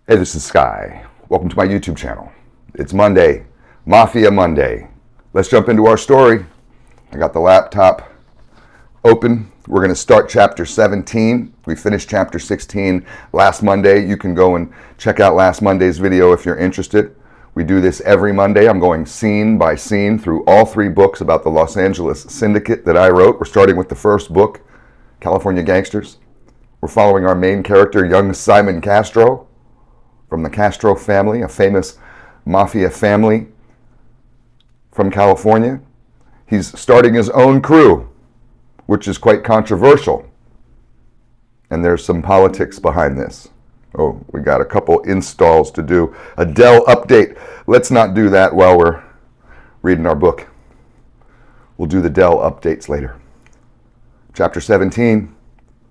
Hey, this is Sky. Welcome to my YouTube channel. It's Monday, Mafia Monday. Let's jump into our story. I got the laptop open. We're going to start chapter 17. We finished chapter 16 last Monday. You can go and check out last Monday's video if you're interested. We do this every Monday. I'm going scene by scene through all three books about the Los Angeles Syndicate that I wrote. We're starting with the first book, California Gangsters. We're following our main character, young Simon Castro, from the Castro family, a famous mafia family from California. He's starting his own crew, which is quite controversial. And there's some politics behind this. Oh, we got a couple installs to do. A Dell update. Let's not do that while we're reading our book. We'll do the Dell updates later. Chapter 17.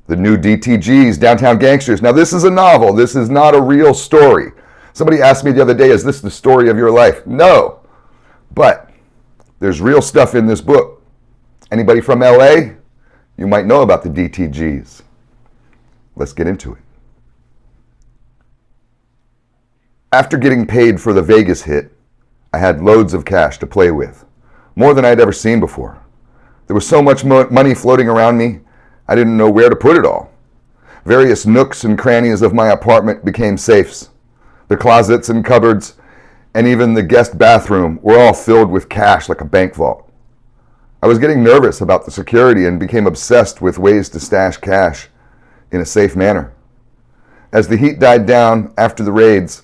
The new DTGs, Downtown Gangsters. Now, this is a novel. This is not a real story. Somebody asked me the other day, is this the story of your life? No. But there's real stuff in this book. Anybody from LA? You might know about the DTGs. Let's get into it. After getting paid for the Vegas hit, I had loads of cash to play with. More than I'd ever seen before. There was so much money floating around me, I didn't know where to put it all. Various nooks and crannies of my apartment became safes. The closets and cupboards, and even the guest bathroom were all filled with cash like a bank vault. I was getting nervous about the security and became obsessed with ways to stash cash in a safe manner. As the heat died down after the raids,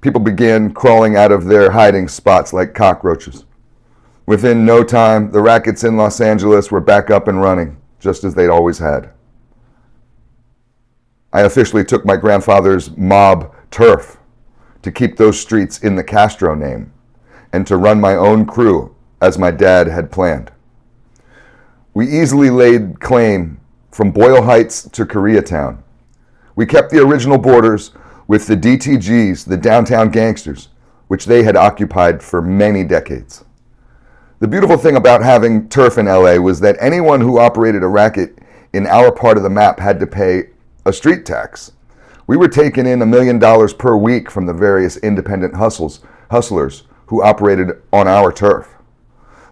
people began crawling out of their hiding spots like cockroaches. Within no time, the rackets in Los Angeles were back up and running, just as they'd always had. I officially took my grandfather's mob turf to keep those streets in the Castro name and to run my own crew as my dad had planned. We easily laid claim from Boyle Heights to Koreatown. We kept the original borders with the DTGs, the Downtown Gangsters, which they had occupied for many decades. The beautiful thing about having turf in LA was that anyone who operated a racket in our part of the map had to pay a street tax. We were taking in $1 million per week from the various independent hustlers who operated on our turf.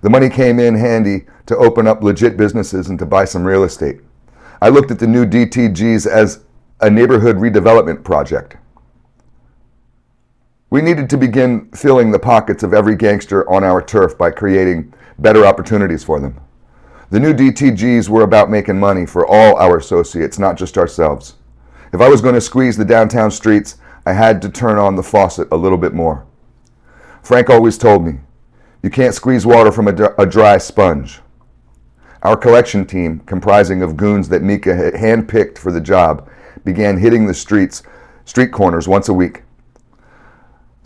The money came in handy to open up legit businesses and to buy some real estate. I looked at the new DTGs as a neighborhood redevelopment project. We needed to begin filling the pockets of every gangster on our turf by creating better opportunities for them. The new DTGs were about making money for all our associates, not just ourselves. If I was going to squeeze the downtown streets, I had to turn on the faucet a little bit more. Frank always told me, you can't squeeze water from a dry sponge. Our collection team, comprising of goons that Mika had handpicked for the job, began hitting the street corners once a week.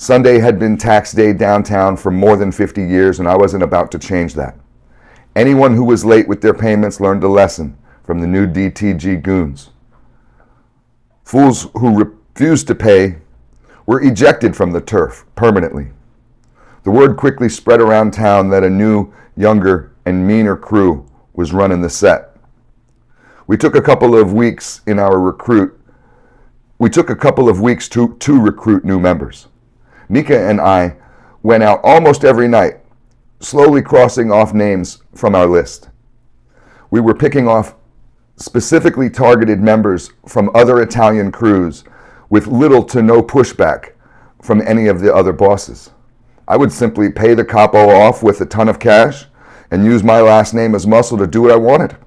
Sunday had been tax day downtown for more than 50 years, and I wasn't about to change that. Anyone who was late with their payments learned a lesson from the new DTG goons. Fools who refused to pay were ejected from the turf permanently. The word quickly spread around town that a new, younger, and meaner crew was running the set. We took a couple of weeks to recruit new members. Mika and I went out almost every night, slowly crossing off names from our list. We were picking off specifically targeted members from other Italian crews with little to no pushback from any of the other bosses. I would simply pay the capo off with a ton of cash and use my last name as muscle to do what I wanted.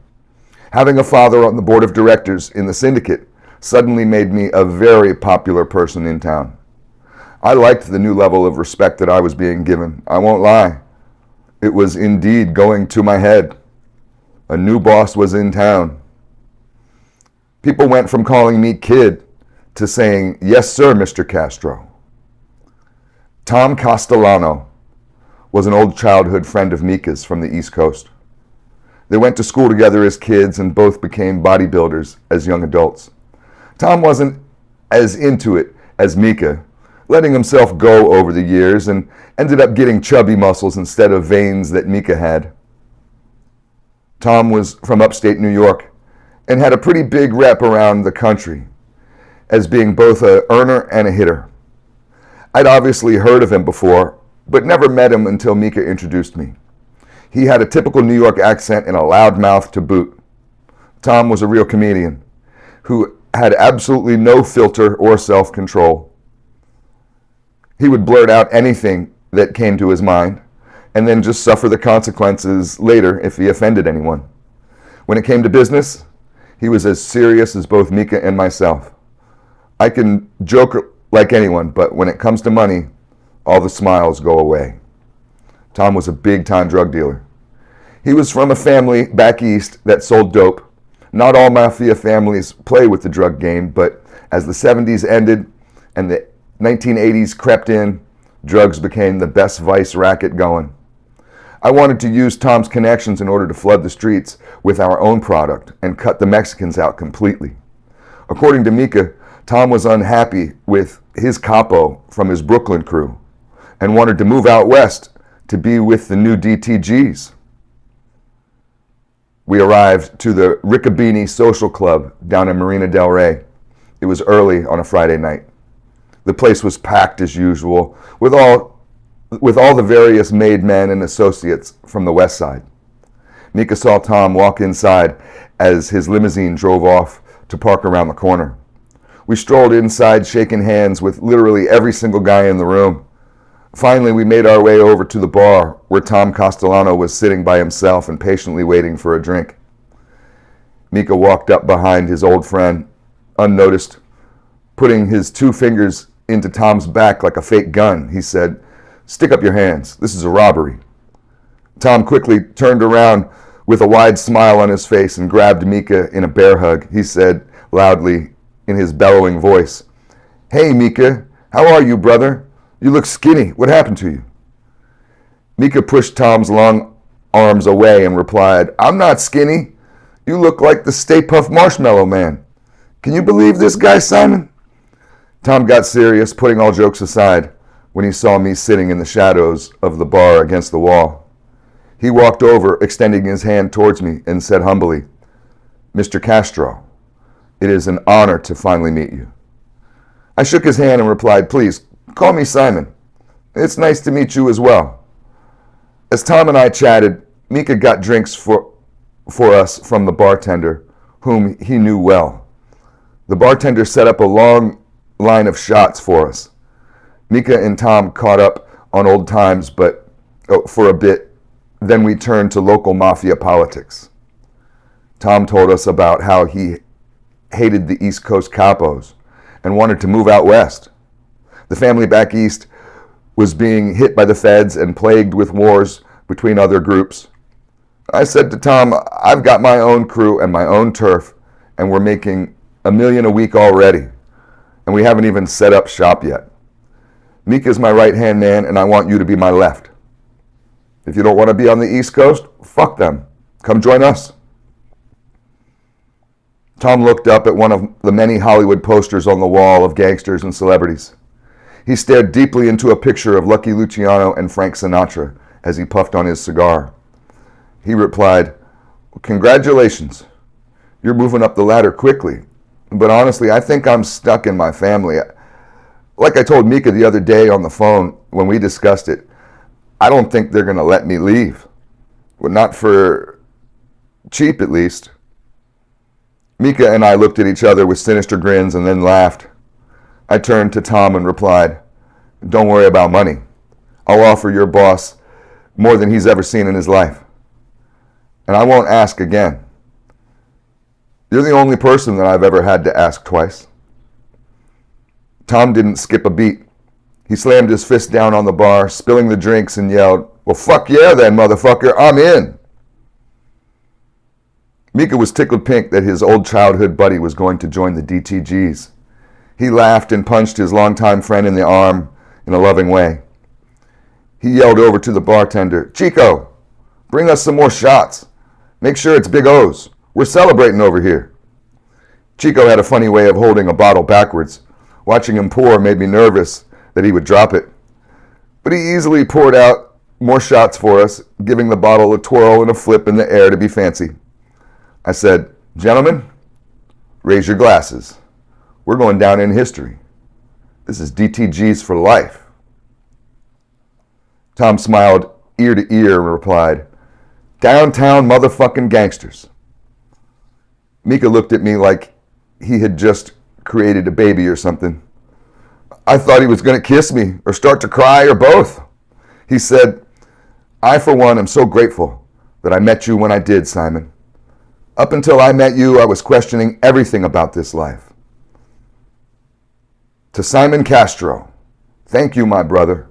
Having a father on the board of directors in the syndicate suddenly made me a very popular person in town. I liked the new level of respect that I was being given. I won't lie. It was indeed going to my head. A new boss was in town. People went from calling me kid to saying, yes, sir, Mr. Castro. Tom Castellano was an old childhood friend of Mika's from the East Coast. They went to school together as kids and both became bodybuilders as young adults. Tom wasn't as into it as Mika, letting himself go over the years, and ended up getting chubby muscles instead of veins that Mika had. Tom was from upstate New York and had a pretty big rep around the country as being both a earner and a hitter. I'd obviously heard of him before, but never met him until Mika introduced me. He had a typical New York accent and a loud mouth to boot. Tom was a real comedian who had absolutely no filter or self-control. He would blurt out anything that came to his mind and then just suffer the consequences later if he offended anyone. When it came to business, he was as serious as both Mika and myself. I can joke like anyone, but when it comes to money, all the smiles go away. Tom was a big-time drug dealer. He was from a family back east that sold dope. Not all mafia families play with the drug game, but as the 70s ended and the 1980s crept in, drugs became the best vice racket going. I wanted to use Tom's connections in order to flood the streets with our own product and cut the Mexicans out completely. According to Mika, Tom was unhappy with his capo from his Brooklyn crew and wanted to move out west to be with the new DTGs. We arrived to the Riccabini Social Club down in Marina del Rey. It was early on a Friday night. The place was packed as usual with all the various made men and associates from the west side. Mika saw Tom walk inside as his limousine drove off to park around the corner. We strolled inside shaking hands with literally every single guy in the room. Finally, we made our way over to the bar where Tom Castellano was sitting by himself and patiently waiting for a drink. Mika walked up behind his old friend, unnoticed. Putting his 2 fingers into Tom's back like a fake gun, he said, "Stick up your hands. This is a robbery." Tom quickly turned around with a wide smile on his face and grabbed Mika in a bear hug. He said loudly in his bellowing voice, "Hey, Mika, how are you, brother? You look skinny. What happened to you?" Mika pushed Tom's long arms away and replied, "I'm not skinny. You look like the Stay Puft Marshmallow Man. Can you believe this guy, Simon?" Tom got serious, putting all jokes aside, when he saw me sitting in the shadows of the bar against the wall. He walked over, extending his hand towards me, and said humbly, "Mr. Castro, it is an honor to finally meet you." I shook his hand and replied, "Please, call me Simon. It's nice to meet you as well." As Tom and I chatted, Mika got drinks for us from the bartender, whom he knew well. The bartender set up a long line of shots for us. Mika and Tom caught up on old times, but for a bit, then we turned to local mafia politics. Tom told us about how he hated the East Coast capos and wanted to move out west. The family back east was being hit by the feds and plagued with wars between other groups. I said to Tom, "I've got my own crew and my own turf, and we're making $1 million a week already, and we haven't even set up shop yet. Mika's my right-hand man, and I want you to be my left. If you don't want to be on the East Coast, fuck them. Come join us." Tom looked up at one of the many Hollywood posters on the wall of gangsters and celebrities. He stared deeply into a picture of Lucky Luciano and Frank Sinatra as he puffed on his cigar. He replied, "Congratulations. You're moving up the ladder quickly. But honestly, I think I'm stuck in my family. Like I told Mika the other day on the phone when we discussed it, I don't think they're going to let me leave. Well, not for cheap, at least." Mika and I looked at each other with sinister grins and then laughed. I turned to Tom and replied, "Don't worry about money. I'll offer your boss more than he's ever seen in his life. And I won't ask again. You're the only person that I've ever had to ask twice." Tom didn't skip a beat. He slammed his fist down on the bar, spilling the drinks, and yelled, "Well, fuck yeah then, motherfucker, I'm in." Mika was tickled pink that his old childhood buddy was going to join the DTGs. He laughed and punched his longtime friend in the arm in a loving way. He yelled over to the bartender, "Chico, bring us some more shots. Make sure it's Big O's. We're celebrating over here." Chico had a funny way of holding a bottle backwards. Watching him pour made me nervous that he would drop it. But he easily poured out more shots for us, giving the bottle a twirl and a flip in the air to be fancy. I said, "Gentlemen, raise your glasses. We're going down in history. This is DTG's for life. Tom smiled ear to ear and replied, downtown motherfucking gangsters. Mika looked at me like he had just created a baby or something. I thought he was going to kiss me or start to cry or both. He said, I, for one, am so grateful that I met you when I did, Simon. Up until I met you, I was questioning everything about this life. To Simon Castro, thank you, my brother.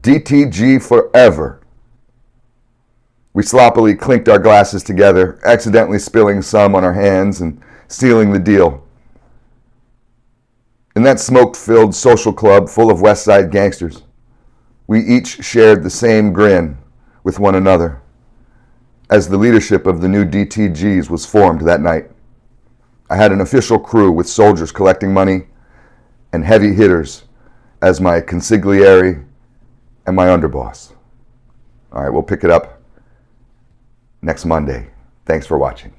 DTG forever. We sloppily clinked our glasses together, accidentally spilling some on our hands and sealing the deal. In that smoke-filled social club full of West Side gangsters, we each shared the same grin with one another as the leadership of the new DTGs was formed that night. I had an official crew with soldiers collecting money and heavy hitters as my consigliere and my underboss. All right, we'll pick it up next Monday. Thanks for watching.